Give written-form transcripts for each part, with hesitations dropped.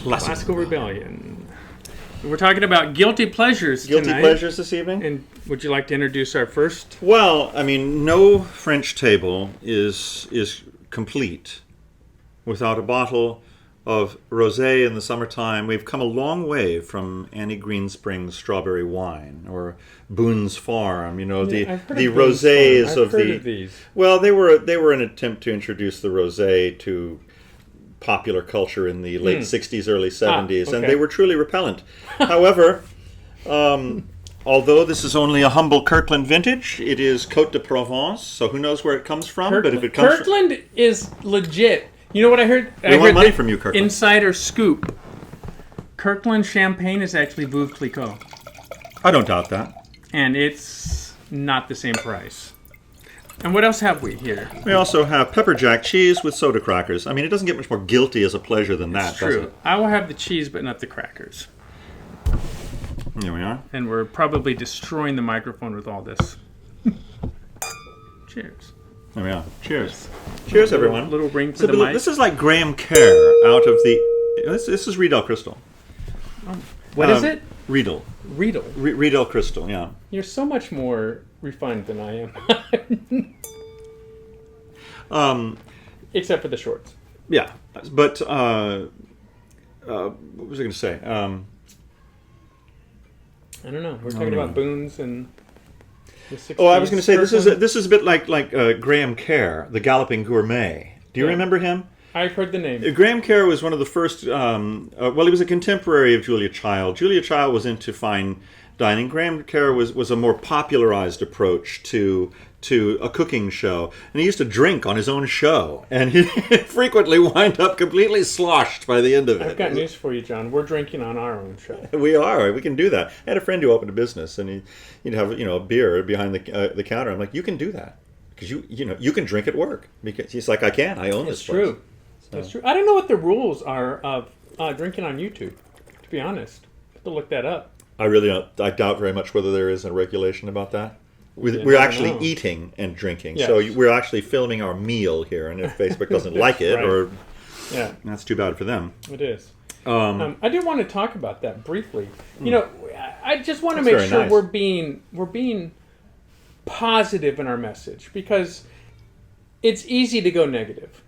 Classical Rebellion. We're talking about guilty pleasures Guilty tonight. pleasures this evening? And would you like to introduce our first? Well, I mean, no French table is complete without a bottle of rosé in the summertime. We've come a long way from Annie Greenspring's strawberry wine or Boone's Farm. You know, the rosés of these. Well, they were an attempt to introduce the rosé to popular culture in the late 60s, early 70s, and they were truly repellent. However, although this is only a humble Kirkland vintage, it is Côte de Provence, so who knows where it comes from? Kirkland, but if it comes Kirkland is legit. You know what I heard? We want money from you, Kirkland. Insider scoop. Kirkland champagne is actually Veuve Clicquot. I don't doubt that. And it's not the same price. And what else have we here? We also have pepper jack cheese with soda crackers. I mean, it doesn't get much more guilty as a pleasure than that, It's does true. it? I will have the cheese, but not the crackers. Here we are. And we're probably destroying the microphone with all this. Cheers. There we are. Cheers. Cheers, everyone. Little ring for the mic. This is like Graham Kerr out of the... This is Riedel Crystal. What is it? Riedel. Riedel. Riedel Crystal, yeah. You're so much more refined than I am. Except for the shorts. Yeah, but what was I going to say? I don't know. We're talking about Boone's and the 60s. Oh, I was going to say this is a bit like Graham Kerr, the Galloping Gourmet. Do you remember him? I've heard the name. Graham Kerr was one of the first. He was a contemporary of Julia Child. Julia Child was into fine dining. Graham Kerr was a more popularized approach to a cooking show, and he used to drink on his own show, and he frequently wind up completely sloshed by the end of it. I've got news for you, John. We're drinking on our own show. We are. We can do that. I had a friend who opened a business, and he'd have a beer behind the counter. I'm like, you can do that because you can drink at work. Because he's like, I can. I own this place. True. That's true. I don't know what the rules are of drinking on YouTube. To be honest, I have to look that up. I really don't. I doubt very much whether there is a regulation about that. We're actually eating and drinking, so we're actually filming our meal here. And if Facebook doesn't like it, right. That's too bad for them. It is. I did want to talk about that briefly. You know, I just want to make sure nice. we're being positive in our message, because it's easy to go negative.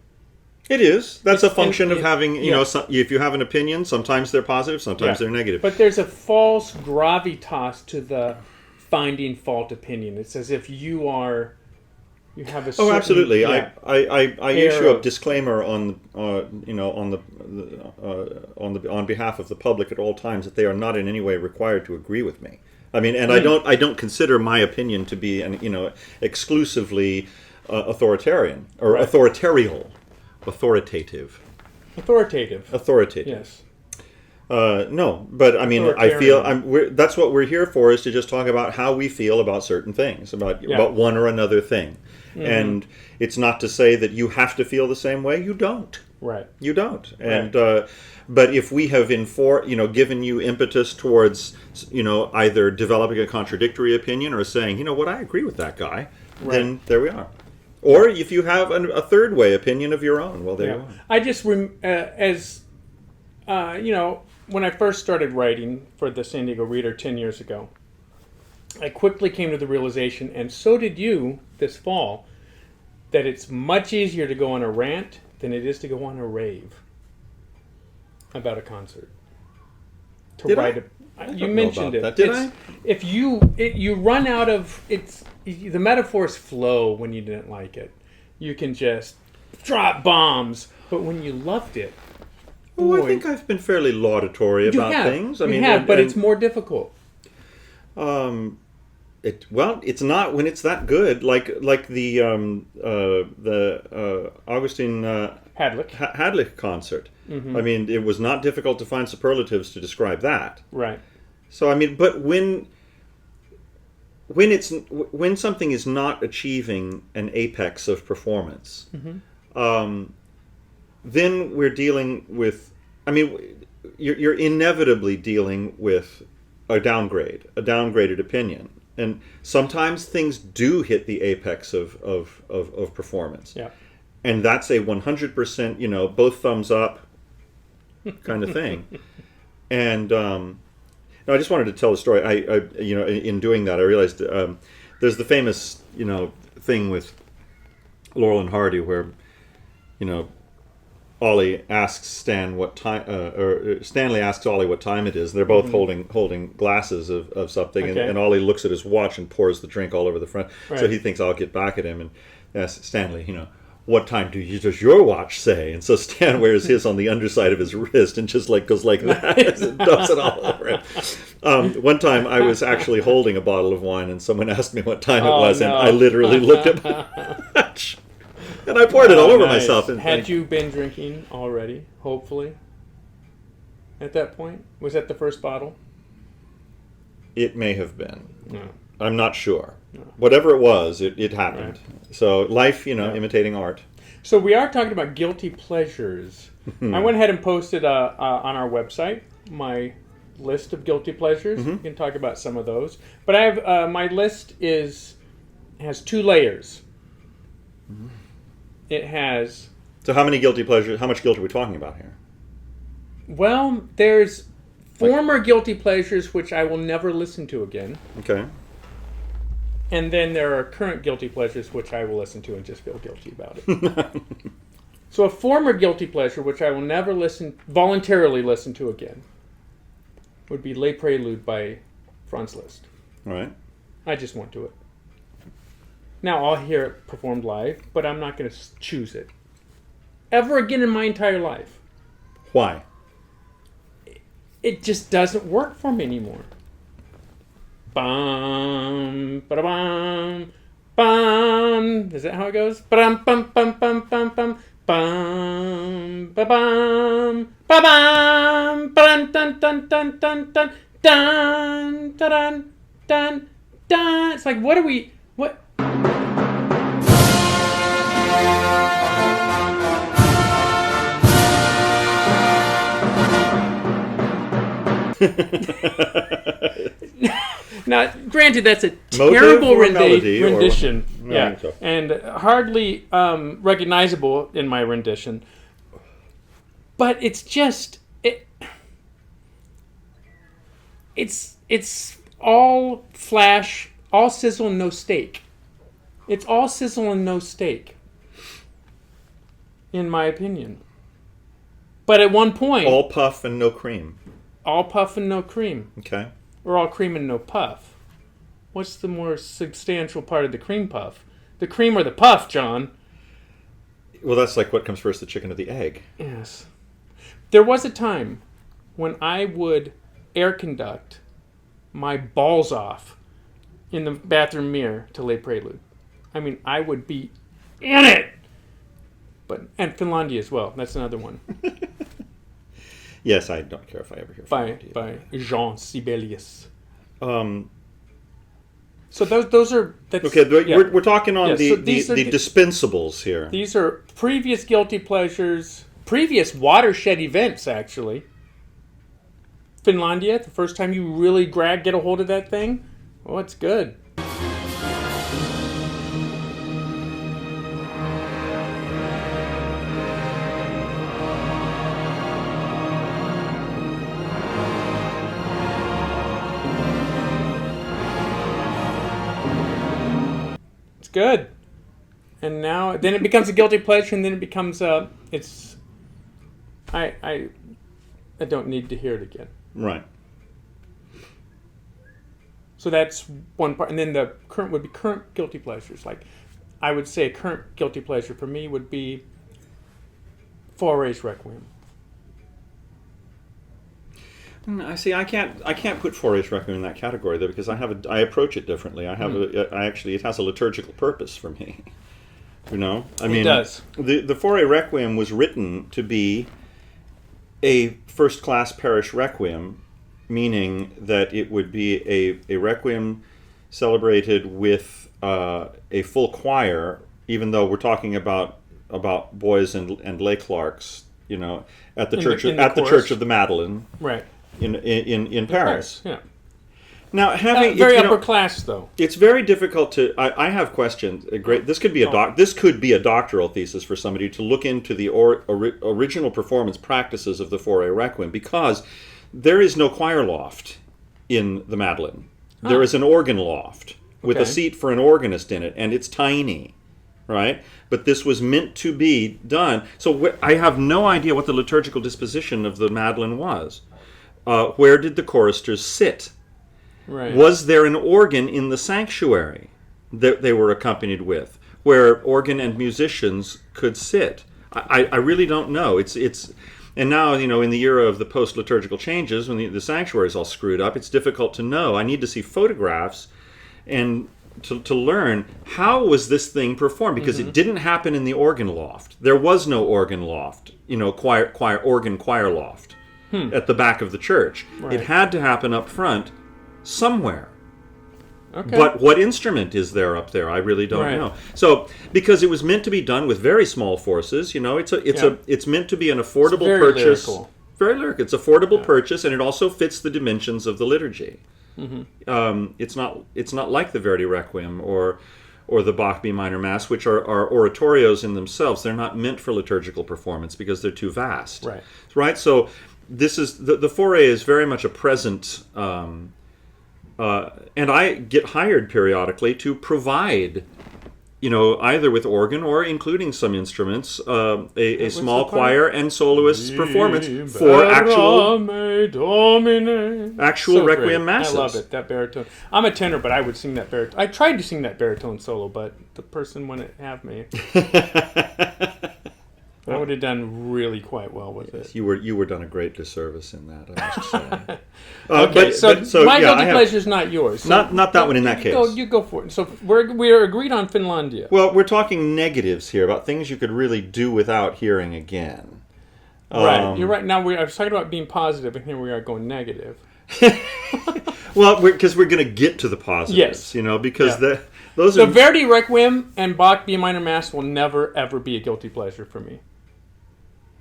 It is. That's a function of having, if you have an opinion, sometimes they're positive, sometimes they're negative. But there's a false gravitas to the finding fault opinion. It's as if you have a certain... Oh, absolutely. Yeah, I issue a disclaimer on behalf of the public at all times that they are not in any way required to agree with me. I mean, and I don't consider my opinion to be exclusively authoritarian or authoritative. Authoritative. Yes. No, but I mean, I feel that's what we're here for, is to just talk about how we feel about certain things, about one or another thing. Mm-hmm. And it's not to say that you have to feel the same way. You don't. Right. You don't. And but if we have given you impetus towards either developing a contradictory opinion or saying, what, I agree with that guy, then there we are. Or if you have a third way opinion of your own, well, there you are. I just, when I first started writing for the San Diego Reader 10 years ago, I quickly came to the realization, and so did you this fall, that it's much easier to go on a rant than it is to go on a rave about a concert. You mentioned it. Did I? If you run out of the metaphors flow when you didn't like it. You can just drop bombs, but when you loved it, I think I've been fairly laudatory about things. But it's more difficult. It's not when it's that good. Like the Augustin Hadlick concert. Mm-hmm. I mean, it was not difficult to find superlatives to describe that. Right. So but when something is not achieving an apex of performance, mm-hmm. Then we're dealing with. I mean, you're inevitably dealing with a downgraded opinion, and sometimes things do hit the apex of performance. Yeah. And that's a 100%. Both thumbs up. kind of thing. And no, I just wanted to tell the story. In doing that, I realized there's the famous, thing with Laurel and Hardy where, Ollie asks Stan what time, or Stanley asks Ollie what time it is. They're both holding glasses of something, Okay. and Ollie looks at his watch and pours the drink all over the front. So Right. he thinks I'll get back at him and asks Stanley, what time does your watch say? And so Stan wears his on the underside of his wrist and just goes like that and dumps it all over it. One time I was actually holding a bottle of wine and someone asked me what time it Oh, was, and no. I literally looked at my watch. And I poured it all over Nice. myself. And Had you been drinking already, hopefully, at that point? Was that the first bottle? It may have been. No. I'm not sure. Whatever it was, it happened. Right. So life, imitating art. So we are talking about guilty pleasures. I went ahead and posted on our website my list of guilty pleasures. We can talk about some of those. But I have my list has two layers. It has, So how much guilt are we talking about here? well, there's former guilty pleasures which I will never listen to again. Okay. And then there are current guilty pleasures which I will listen to and just feel guilty about it. So a former guilty pleasure which I will never voluntarily listen to again would be Les Preludes by Franz Liszt. All right. I just won't do it. Now I'll hear it performed live, but I'm not going to choose it ever again in my entire life. Why? It just doesn't work for me anymore. Bum, ba-da-bum, bum. Is that how it goes? Ba-dum, bum, bum, bum, bum, bum, bum, ba-bum, ba-bum, ba-dun, dun, dun, dun, dun, dun, dun, dun, dun, dun. It's like, what? Now, granted, that's a terrible or melody, or- rendition. Yeah, Yeah, so. and hardly recognizable in my rendition. But it's just it's all flash, all sizzle and no steak. It's all sizzle and no steak, in my opinion. But at one point, All puff and no cream. all puff and no cream. Okay. Or all cream and no puff. What's the more substantial part of the cream puff? The cream or the puff, John? Well, that's like what comes first, the chicken or the egg. Yes. There was a time when I would air conduct my balls off in the bathroom mirror to Les Preludes. I mean, I would be in it! And Finlandia as well. That's another one. Yes, I don't care if I ever hear by from Jean Sibelius. you. So those are... That's, Okay, yeah. we're talking on Yeah, the so these are dispensables here. These are previous guilty pleasures, previous watershed events, actually. Finlandia, the first time you really get a hold of that thing, oh, it's good. It's good. And now, then it becomes a guilty pleasure, and then it becomes it's. I don't need to hear it again. Right. So that's one part, and then the current would be current guilty pleasures. Like, I would say a current guilty pleasure for me would be Fauré's Requiem. I see. I can't put Fauré's Requiem in that category though, because I approach it differently. I have it has a liturgical purpose for me. I mean, It does. The Fauré Requiem was written to be a first-class parish requiem, meaning that it would be a requiem celebrated with a full choir, even though we're talking about boys and lay clerks, at the In church the at the chorus. Church of the Madeleine Right. in Paris. Yeah. Now, having Very you know, upper class, though. it's very difficult to. I have questions. This could be This could be a doctoral thesis for somebody to look into the original performance practices of the Fauré Requiem, because there is no choir loft in the Madeleine. There is an organ loft with a Okay. seat for an organist in it, and it's tiny, right? But this was meant to be done. So I have no idea what the liturgical disposition of the Madeleine was. Where did the choristers sit? Right. Was there an organ in the sanctuary that they were accompanied with, where organ and musicians could sit? I really don't know. It's and now, in the era of the post-liturgical changes, when the sanctuary is all screwed up, it's difficult to know. I need to see photographs and to learn how was this thing performed, because it didn't happen in the organ loft. There was no organ loft, choir loft at the back of the church. Right. It had to happen up front somewhere. Okay. But what instrument is there up there? I really don't Right. know. So, because it was meant to be done with very small forces, it's meant to be an affordable very purchase. lyrical. Very lyrical. It's affordable purchase, and it also fits the dimensions of the liturgy. It's not like the Verdi Requiem or the Bach B minor Mass, which are oratorios in themselves. They're not meant for liturgical performance because they're too vast. Right. Right. So this is the Fauré is very much a present. And I get hired periodically to provide, either with organ or including some instruments, a small the part? choir and soloists performance for actual So Requiem great. masses. I love it, that baritone. I'm a tenor, but I would sing that baritone. I tried to sing that baritone solo, but the person wouldn't have me. I would have done really quite well with it. You were done a great disservice in that, I must say. Okay, so my yeah, guilty I have- pleasure is not yours. So Not that one in that case. You go for it. So we're agreed on Finlandia. Well, we're talking negatives here about things you could really do without hearing again. Right, you're right. Now I was talking about being positive, and here we are going negative. Well, because we're going to get to the positives, Yes. because Yeah. those The are Verdi Requiem and Bach B minor Mass will never ever be a guilty pleasure for me.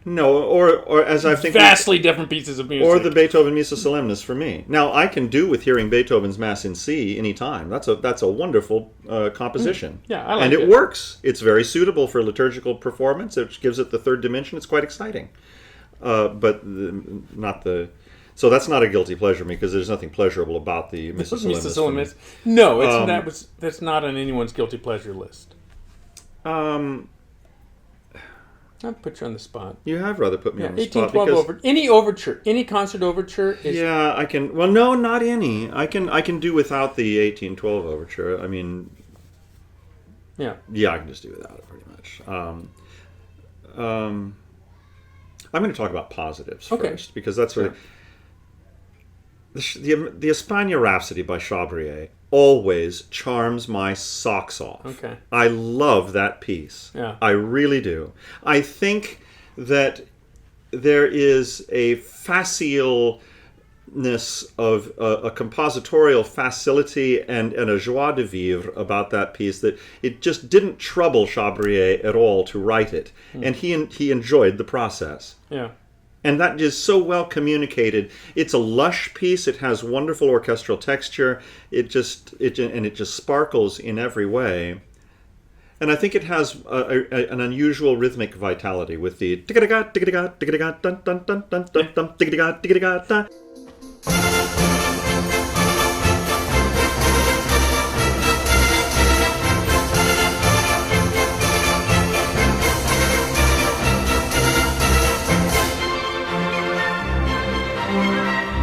no, or as I think, Vastly different pieces of music. or the Beethoven Missa Solemnis for me. Now, I can do with hearing Beethoven's Mass in C anytime. That's a wonderful composition. Yeah, I like and it it. works. It's very suitable for liturgical performance, which gives it the third dimension. It's quite exciting, but not the. So that's not a guilty pleasure me, because there's nothing pleasurable about the Missa Solemnis. Missa for me. Solemnis. No, that's not on anyone's guilty pleasure list. I'll put you on the spot. You have rather put me on the spot 1812 because any overture, any concert overture is yeah, I can. Well, no, not any. I can do without the 1812 overture. I mean, yeah. yeah, I can just do without it pretty much. I'm going to talk about positives Okay. first, because that's really the Espagne Rhapsody by Chabrier always charms my socks off. Okay. I love that piece. Yeah. I really do. I think that there is a facilness of a compositorial facility and a joie de vivre about that piece that it just didn't trouble Chabrier at all to write it. And he enjoyed the process. Yeah. And that is so well communicated. It's a lush piece. It has wonderful orchestral texture. It just sparkles in every way. And I think it has an unusual rhythmic vitality with the tickety-ga, tickety-ga, tickety-ga, dun dun dun dun dun dun, tickety-ga, tickety-ga, dun.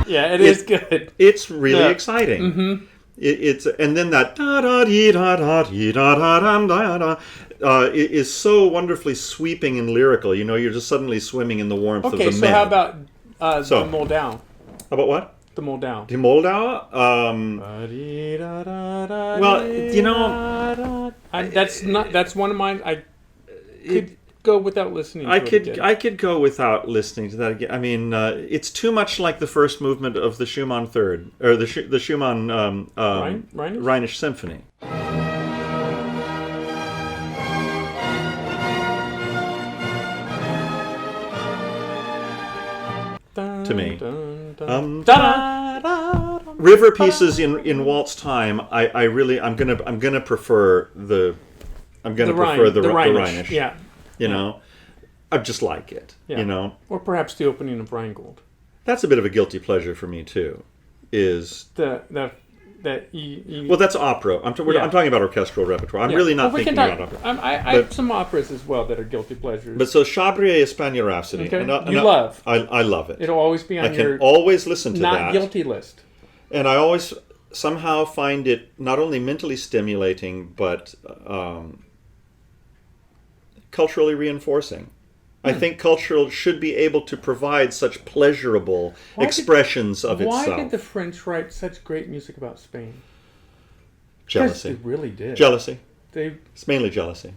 Yeah, it is good. It's really Yeah. exciting. Mm-hmm. It's and then that da da dee da da dee da da dum da da is so wonderfully sweeping and lyrical. You're just suddenly swimming in the warmth of Okay, the so Med. how about So- the Moldau? About what? The Moldau. Die Moldau? Well, That's one of mine. I could go without listening. I to it could again. I could go without listening to that again. I mean, it's too much like the first movement of the Schumann Third or the Schumann Rhinish? Rhinish Symphony. To me. Da-da-da-da. river pieces in waltz time. I'm gonna prefer the Rhinish. Yeah. You know, I just like it. Yeah. You know, Or perhaps the opening of Rheingold. that's a bit of a guilty pleasure for me too. Is That you well, that's opera. I'm talking about orchestral repertoire. I'm really not we thinking can about talk, opera. I have some operas as well that are guilty pleasures. But so Chabrier Espagne Rhapsody. Okay. And You love. I love it. It'll always be on I can your always listen to not that. guilty list. And I always somehow find it not only mentally stimulating, but culturally reinforcing. I think culture should be able to provide such pleasurable expressions of itself. Why did the French write such great music about Spain? Jealousy. They really did. Jealousy. They It's mainly jealousy.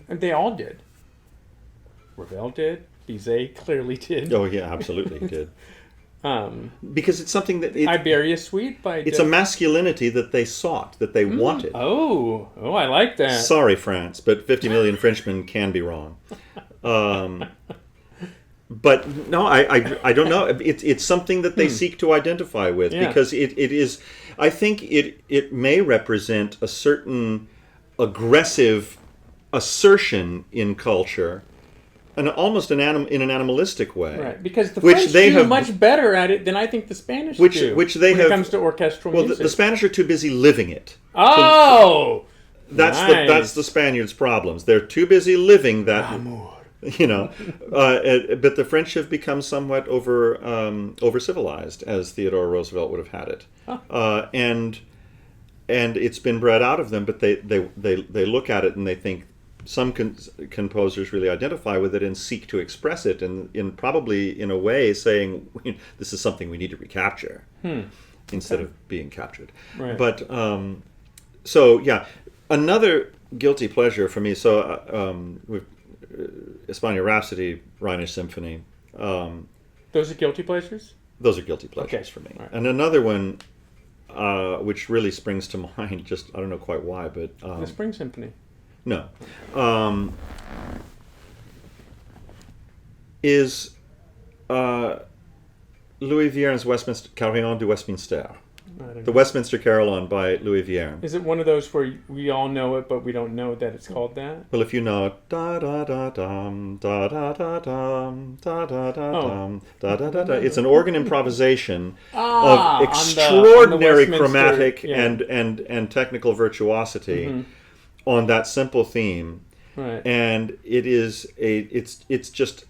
and they all did. Ravel did. Bizet clearly did. Oh yeah, absolutely he did. Um, Because it's something that Iberia Suite by. it's a masculinity that they sought, that they wanted. Oh, I like that. Sorry, France, but 50 million Frenchmen can be wrong. But no, I don't know. It's something that they seek to identify with Yeah. because it is. I think it may represent a certain aggressive assertion in culture, and almost in an animalistic way. Right, because the Which French they do have- much better at it than I think the Spanish Which do. they when have. it comes to orchestral Well, music. the Spanish are too busy living it. Oh, That's the Spaniards' problems. They're too busy living that. Amour. You know, but the French have become somewhat over civilized, as Theodore Roosevelt would have had it, and it's been bred out of them. But they look at it and they think some composers really identify with it and seek to express it, and in probably in a way saying this is something we need to recapture instead of being captured. Right. But so yeah, another guilty pleasure for me. So we've. Espagne Rhapsody, Rhinish Symphony. Those are guilty pleasures? Those are guilty pleasures Okay. for me. All right. And another one, which really springs to mind, just I don't know quite why, but The Spring Symphony. no, is Louis Viern's Westminster Carillon de Westminster, I don't the know. Westminster Carillon by Louis Vierne. Is it one of those where we all know it, but we don't know that it's called that? Well, if you know da da da dum da da da dum da da da dum da da da da, it's an organ improvisation Ah, of on the extraordinary Westminster, chromatic yeah. and technical virtuosity on that simple theme, Right. and it's just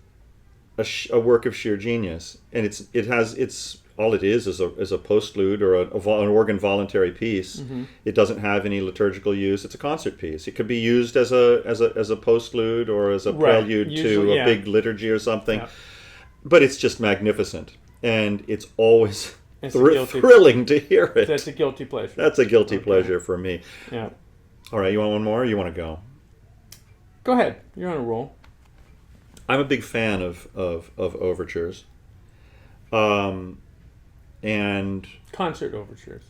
a work of sheer genius, and it's all it is a postlude or an organ voluntary piece. It doesn't have any liturgical use. It's a concert piece. It could be used as a postlude or as a prelude to Usually, a yeah. big liturgy or something. Yeah. But it's just magnificent, and it's always It's a guilty- thrilling to hear it. That's a guilty pleasure. That's a guilty pleasure for me. Yeah. All right, you want one more? Or you want to go? Go ahead. You're on a roll. I'm a big fan of overtures. And Concert overtures.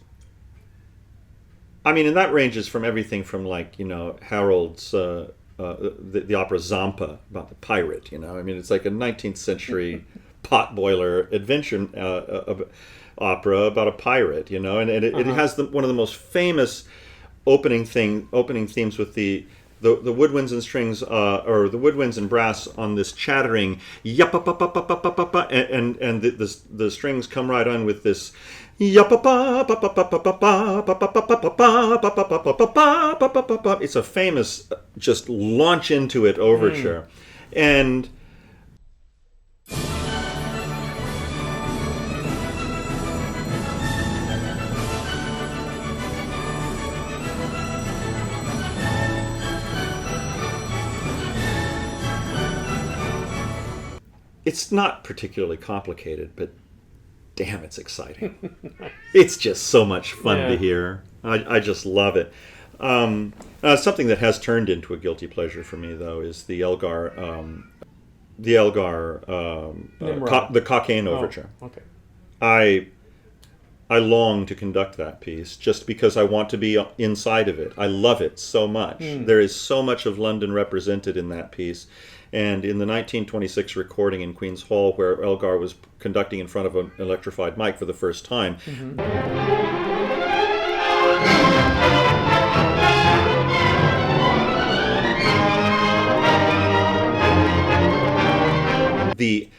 I mean, and that ranges from everything from Harold's the opera Zampa about the pirate. I mean, it's like a 19th century potboiler adventure opera about a pirate. And it has one of the most famous opening themes with the woodwinds and strings, or the woodwinds and brass on this chattering yappa, and the strings come right on with this yappa. It's a famous just launch into it overture, and it's not particularly complicated, but damn, it's exciting. It's just so much fun to Yeah. hear. I just love it. Something that has turned into a guilty pleasure for me, though, is the Elgar, Nimrod. the Cockaigne Overture. Oh, okay. I long to conduct that piece just because I want to be inside of it. I love it so much. There is so much of London represented in that piece. And in the 1926 recording in Queen's Hall, where Elgar was conducting in front of an electrified mic for the first time, the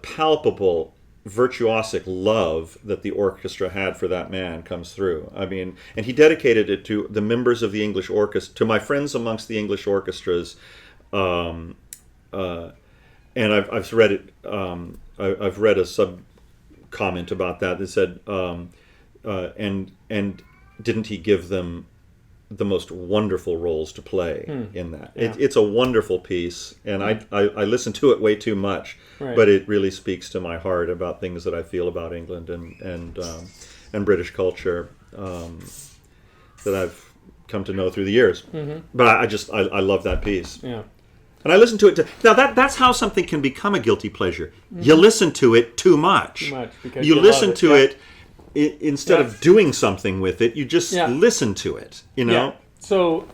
palpable virtuosic love that the orchestra had for that man comes through. I mean, and he dedicated it to the members of the English orchestra, to my friends amongst the English orchestras, and I've read it. I've read a sub comment about that said, and didn't he give them the most wonderful roles to play in that? Yeah. It's a wonderful piece, and I listen to it way too much, Right. but it really speaks to my heart about things that I feel about England and British culture that I've come to know through the years. But I love that piece. Yeah. And I listen to it. Now that's how something can become a guilty pleasure. You listen to it too much. Too much, because you you listen love it, to yeah. it instead Yeah. of doing something with it. You just Yeah. listen to it. You know. Yeah. So